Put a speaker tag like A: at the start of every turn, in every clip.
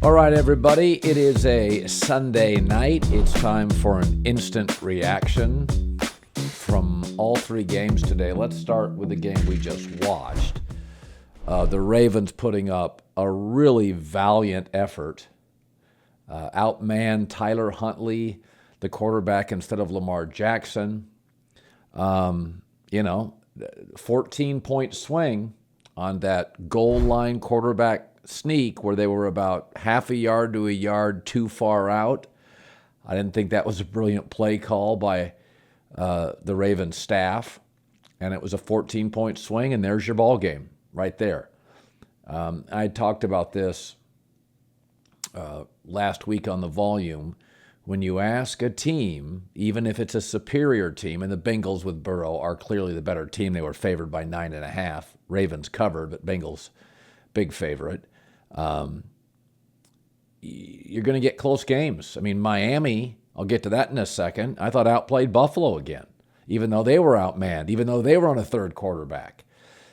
A: All right, everybody, it is a Sunday night. It's time for an instant reaction from all three games today. Let's start with the game we just watched. The Ravens putting up a really valiant effort. Outmanned Tyler Huntley, the quarterback, instead of Lamar Jackson. 14-point swing on that goal line quarterback sneak where they were about half a yard to a yard too far out. I didn't think that was a brilliant play call by the Ravens staff, and it was a 14-point swing, and there's your ball game right there. I talked about this last week on the volume. When you ask a team, even if it's a superior team, and the Bengals with Burrow are clearly the better team. They were favored by 9.5. Ravens covered, but Bengals big favorite. You're going to get close games. I mean, Miami, I'll get to that in a second, I thought outplayed Buffalo again, even though they were outmanned, even though they were on a third quarterback.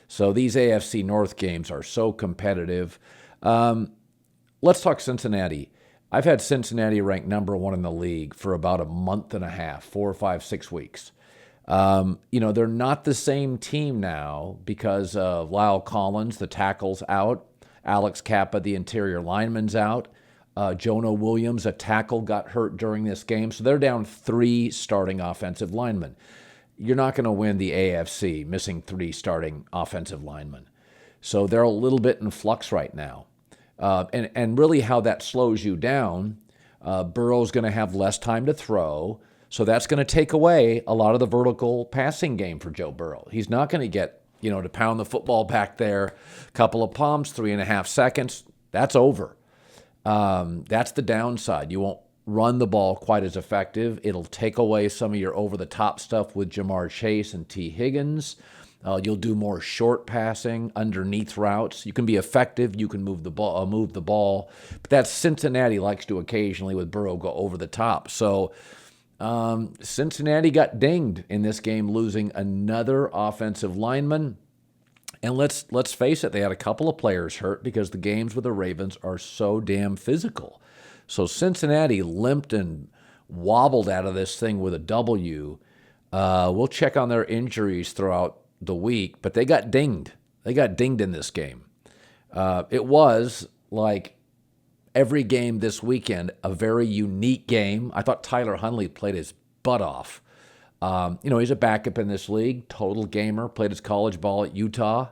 A: So these AFC North games are so competitive. Let's talk Cincinnati. I've had Cincinnati ranked number one in the league for about a month and a half, 4, 5, 6 weeks. They're not the same team now because of Lyle Collins, the tackle's out. Alex Kappa, the interior lineman's out. Jonah Williams, a tackle, got hurt during this game. So they're down 3 starting offensive linemen. You're not going to win the AFC missing 3 starting offensive linemen. So they're a little bit in flux right now. And really how that slows you down, Burrow's going to have less time to throw, so that's going to take away a lot of the vertical passing game for Joe Burrow. He's not going to get, to pound the football back there, couple of pumps, 3.5 seconds, that's over. That's the downside. You won't run the ball quite as effective. It'll take away some of your over-the-top stuff with Jamar Chase and T. Higgins. You'll do more short passing, underneath routes. You can be effective. You can move the ball. But that Cincinnati likes to occasionally, with Burrow, go over the top. So Cincinnati got dinged in this game, losing another offensive lineman. And let's face it, they had a couple of players hurt because the games with the Ravens are so damn physical. So Cincinnati limped and wobbled out of this thing with a W. We'll check on their injuries throughout the week, but they got dinged. They got dinged in this game. It was, like every game this weekend, a very unique game. I thought Tyler Huntley played his butt off. He's a backup in this league, total gamer, played his college ball at Utah,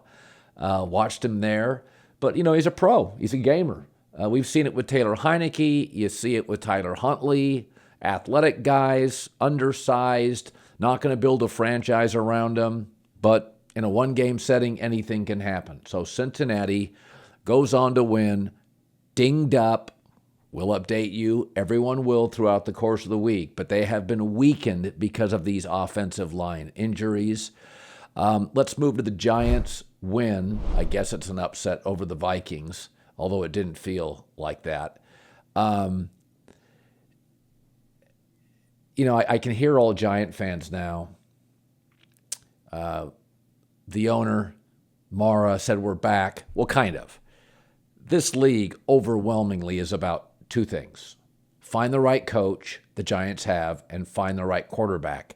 A: watched him there. But, he's a pro. He's a gamer. We've seen it with Taylor Heineke. You see it with Tyler Huntley. Athletic guys, undersized, not going to build a franchise around them. But in a one-game setting, anything can happen. So Cincinnati goes on to win, dinged up. We'll update you. Everyone will throughout the course of the week. But they have been weakened because of these offensive line injuries. Let's move to the Giants win. I guess it's an upset over the Vikings, although it didn't feel like that. I can hear all Giant fans now. The owner, Mara, said we're back. Well, kind of. This league overwhelmingly is about 2 things. Find the right coach, the Giants have, and find the right quarterback.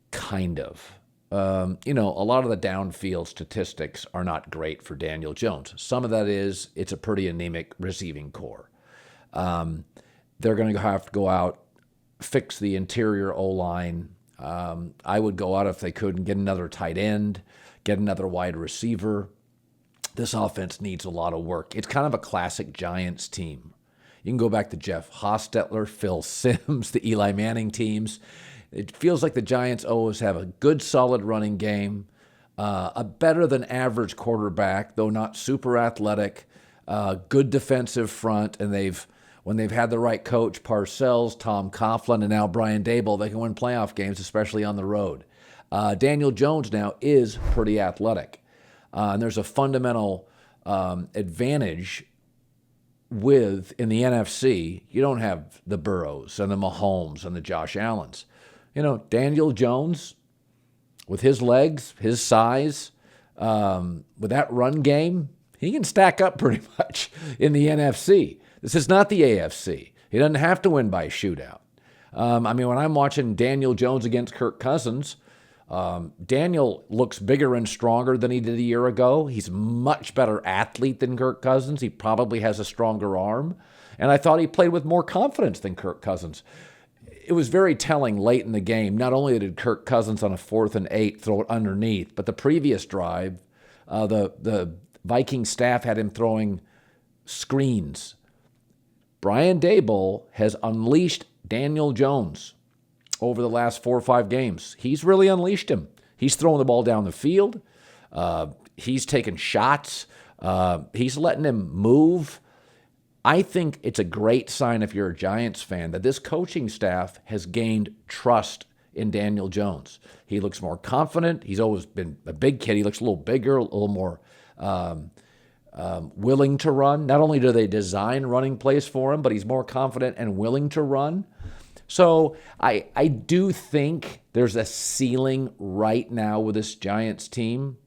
A: Kind of. A lot of the downfield statistics are not great for Daniel Jones. Some of that is it's a pretty anemic receiving core. They're going to have to go out, fix the interior O-line. I would go out if they could and get another tight end, get another wide receiver. This offense needs a lot of work. It's kind of a classic Giants team. You can go back to Jeff Hostetler, Phil Simms, the Eli Manning teams. It feels like the Giants always have a good, solid running game, a better than average quarterback, though not super athletic, good defensive front, and when they've had the right coach, Parcells, Tom Coughlin, and now Brian Daboll, they can win playoff games, especially on the road. Daniel Jones now is pretty athletic. And there's a fundamental advantage in the NFC. You don't have the Burrows and the Mahomes and the Josh Allens. Daniel Jones, with his legs, his size, with that run game, he can stack up pretty much in the NFC. This is not the AFC. He doesn't have to win by a shootout. I mean, when I'm watching Daniel Jones against Kirk Cousins, Daniel looks bigger and stronger than he did a year ago. He's a much better athlete than Kirk Cousins. He probably has a stronger arm. And I thought he played with more confidence than Kirk Cousins. It was very telling late in the game. Not only did Kirk Cousins on a 4th and 8 throw it underneath, but the previous drive, the Viking staff had him throwing screens. Brian Daboll has unleashed Daniel Jones over the last 4 or 5 games. He's really unleashed him. He's throwing the ball down the field. He's taking shots. He's letting him move. I think it's a great sign if you're a Giants fan that this coaching staff has gained trust in Daniel Jones. He looks more confident. He's always been a big kid. He looks a little bigger, a little more willing to run. Not only do they design running plays for him, but he's more confident and willing to run. So I do think there's a ceiling right now with this Giants team.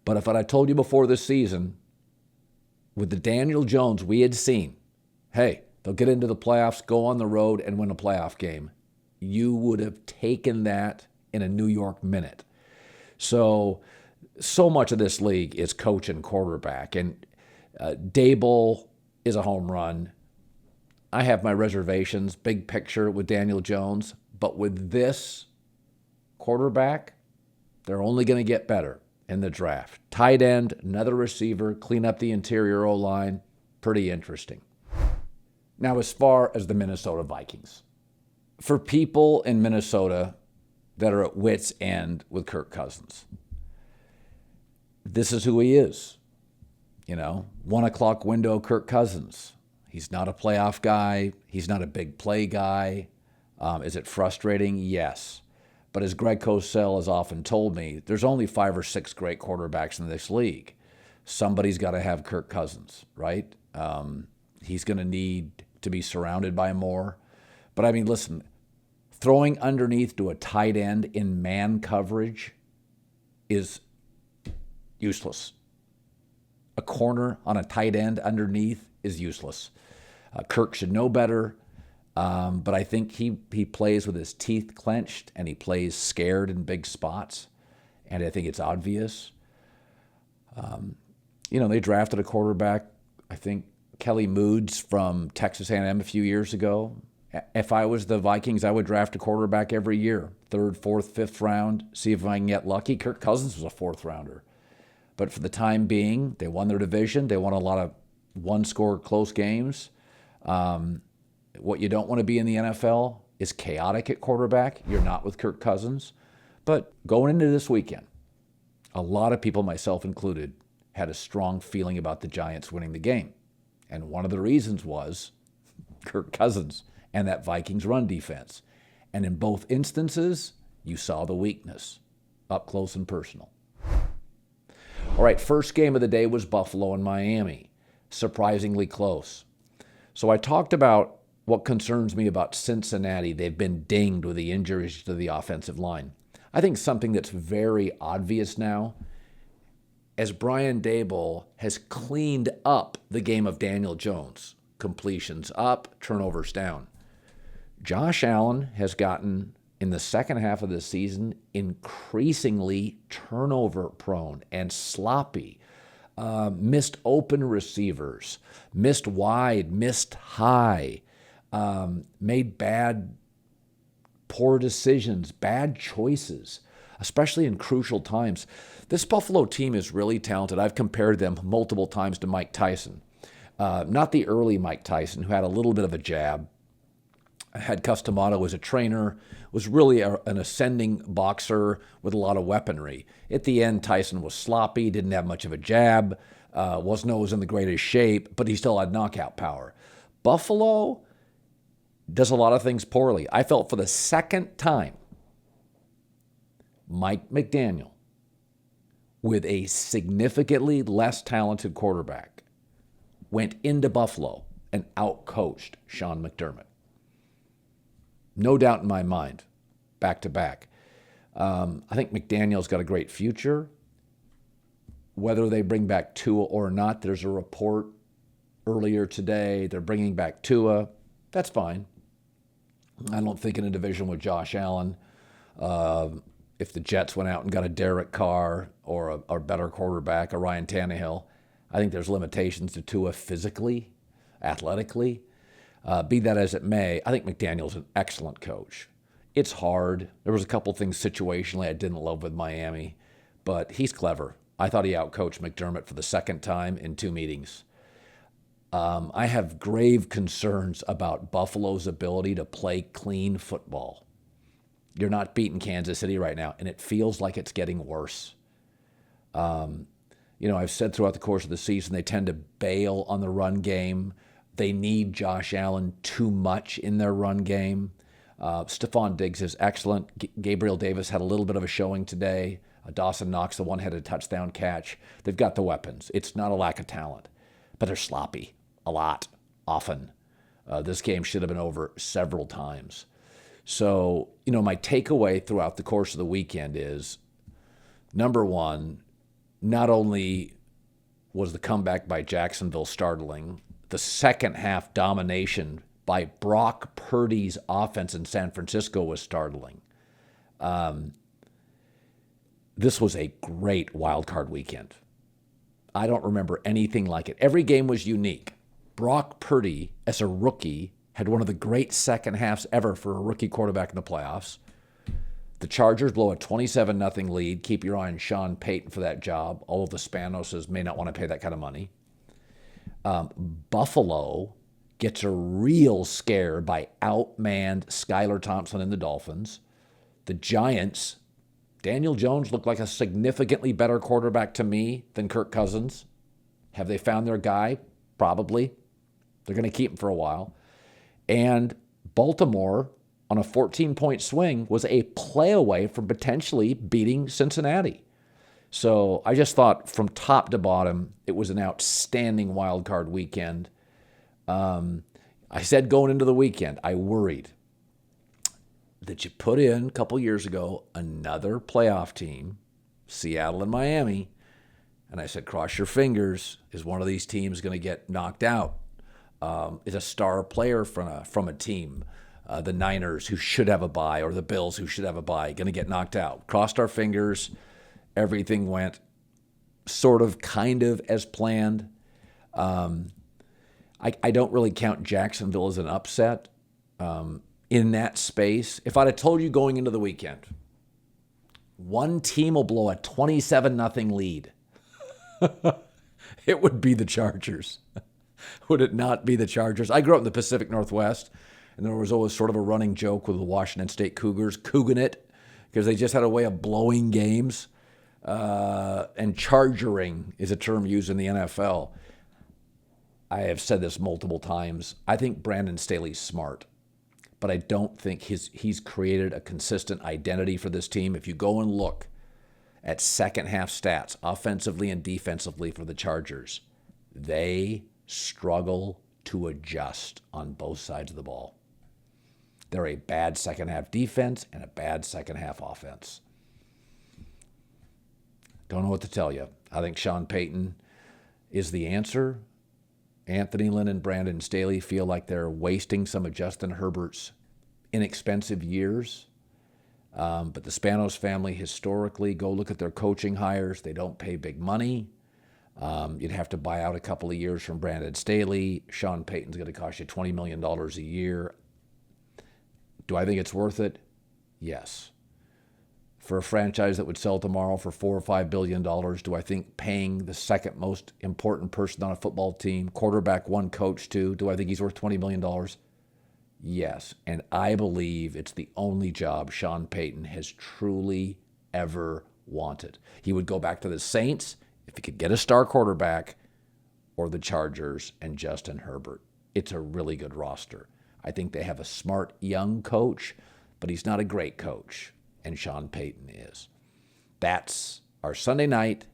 A: But if I told you before this season, with the Daniel Jones we had seen, hey, they'll get into the playoffs, go on the road, and win a playoff game, you would have taken that in a New York minute. So much of this league is coach and quarterback. And Daboll is a home run. I have my reservations, big picture with Daniel Jones. But with this quarterback, they're only going to get better in the draft. Tight end, another receiver, clean up the interior O-line. Pretty interesting. Now, as far as the Minnesota Vikings, for people in Minnesota that are at wit's end with Kirk Cousins, this is who he is. 1 o'clock window Kirk Cousins. He's not a playoff guy. He's not a big play guy. Is it frustrating? Yes. But as Greg Cosell has often told me, there's only 5 or 6 great quarterbacks in this league. Somebody's got to have Kirk Cousins, right? He's going to need to be surrounded by more. But I mean, listen, throwing underneath to a tight end in man coverage is useless. A corner on a tight end underneath is useless. Kirk should know better. But I think he plays with his teeth clenched and he plays scared in big spots. And I think it's obvious. They drafted a quarterback, I think Kelly Moods from Texas A&M a few years ago. If I was the Vikings, I would draft a quarterback every year. 3rd, 4th, 5th round, see if I can get lucky. Kirk Cousins was a 4th rounder. But for the time being, they won their division. They won a lot of one-score close games. What you don't want to be in the NFL is chaotic at quarterback. You're not with Kirk Cousins. But going into this weekend, a lot of people, myself included, had a strong feeling about the Giants winning the game. And one of the reasons was Kirk Cousins and that Vikings run defense. And in both instances, you saw the weakness up close and personal. All right, first game of the day was Buffalo and Miami. Surprisingly close. So I talked about what concerns me about Cincinnati. They've been dinged with the injuries to the offensive line. I think something that's very obvious now, as Brian Daboll has cleaned up the game of Daniel Jones. Completions up, turnovers down. Josh Allen has gotten, in the second half of the season, increasingly turnover prone and sloppy. Missed open receivers, missed wide, missed high, made poor decisions, bad choices, especially in crucial times. This Buffalo team is really talented. I've compared them multiple times to Mike Tyson. Not the early Mike Tyson, who had a little bit of a jab, had Customato as a trainer, was really an ascending boxer with a lot of weaponry. At the end, Tyson was sloppy, didn't have much of a jab, wasn't always in the greatest shape, but he still had knockout power. Buffalo does a lot of things poorly. I felt for the second time, Mike McDaniel, with a significantly less talented quarterback, went into Buffalo and outcoached Sean McDermott. No doubt in my mind, back to back. I think McDaniel's got a great future. Whether they bring back Tua or not, there's a report earlier today. They're bringing back Tua. That's fine. I don't think in a division with Josh Allen, if the Jets went out and got a Derek Carr or a better quarterback, a Ryan Tannehill, I think there's limitations to Tua physically, athletically. Be that as it may, I think McDaniel's an excellent coach. It's hard. There was a couple things situationally I didn't love with Miami, but he's clever. I thought he outcoached McDermott for the second time in 2 meetings. I have grave concerns about Buffalo's ability to play clean football. You're not beating Kansas City right now, and it feels like it's getting worse. I've said throughout the course of the season they tend to bail on the run game. They need Josh Allen too much in their run game. Stephon Diggs is excellent. Gabriel Davis had a little bit of a showing today. Dawson Knox, the one-headed touchdown catch. They've got the weapons. It's not a lack of talent, but they're sloppy a lot, often. This game should have been over several times. So, my takeaway throughout the course of the weekend is, number one, not only was the comeback by Jacksonville startling, the second half domination by Brock Purdy's offense in San Francisco was startling. This was a great wild card weekend. I don't remember anything like it. Every game was unique. Brock Purdy, as a rookie, had one of the great second halves ever for a rookie quarterback in the playoffs. The Chargers blow a 27-0 lead. Keep your eye on Sean Payton for that job. All of the Spanoses may not want to pay that kind of money. Buffalo gets a real scare by outmanned Skylar Thompson and the Dolphins. The Giants, Daniel Jones looked like a significantly better quarterback to me than Kirk Cousins. Have they found their guy? Probably. They're going to keep him for a while. And Baltimore, on a 14-point swing, was a play away from potentially beating Cincinnati. So I just thought from top to bottom, it was an outstanding wild card weekend. I said going into the weekend, I worried that you put in a couple years ago another playoff team, Seattle and Miami, and I said, cross your fingers. Is one of these teams going to get knocked out? Is a star player from a team, the Niners, who should have a bye, or the Bills, who should have a bye, going to get knocked out? Crossed our fingers. Everything went sort of, kind of as planned. I don't really count Jacksonville as an upset in that space. If I'd have told you going into the weekend, one team will blow a 27-0 lead, it would be the Chargers. Would it not be the Chargers? I grew up in the Pacific Northwest, and there was always sort of a running joke with the Washington State Cougars, Cougan it, because they just had a way of blowing games. And chargering is a term used in the NFL. I have said this multiple times. I think Brandon Staley's smart, but I don't think he's created a consistent identity for this team. If you go and look at second half stats, offensively and defensively for the Chargers, they struggle to adjust on both sides of the ball. They're a bad second half defense and a bad second half offense. Don't know what to tell you. I think Sean Payton is the answer. Anthony Lynn and Brandon Staley feel like they're wasting some of Justin Herbert's inexpensive years. But the Spanos family historically, go look at their coaching hires. They don't pay big money. You'd have to buy out a couple of years from Brandon Staley. Sean Payton's going to cost you $20 million a year. Do I think it's worth it? Yes. For a franchise that would sell tomorrow for $4 or $5 billion, do I think paying the second most important person on a football team, quarterback one, coach two, do I think he's worth $20 million? Yes. And I believe it's the only job Sean Payton has truly ever wanted. He would go back to the Saints if he could get a star quarterback, or the Chargers and Justin Herbert. It's a really good roster. I think they have a smart young coach, but he's not a great coach, and Sean Payton is. That's our Sunday night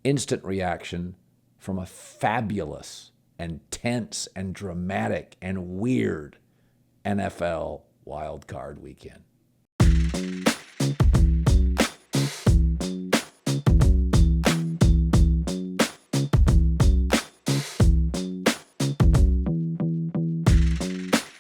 A: instant reaction from a fabulous and tense and dramatic and weird NFL wild card weekend.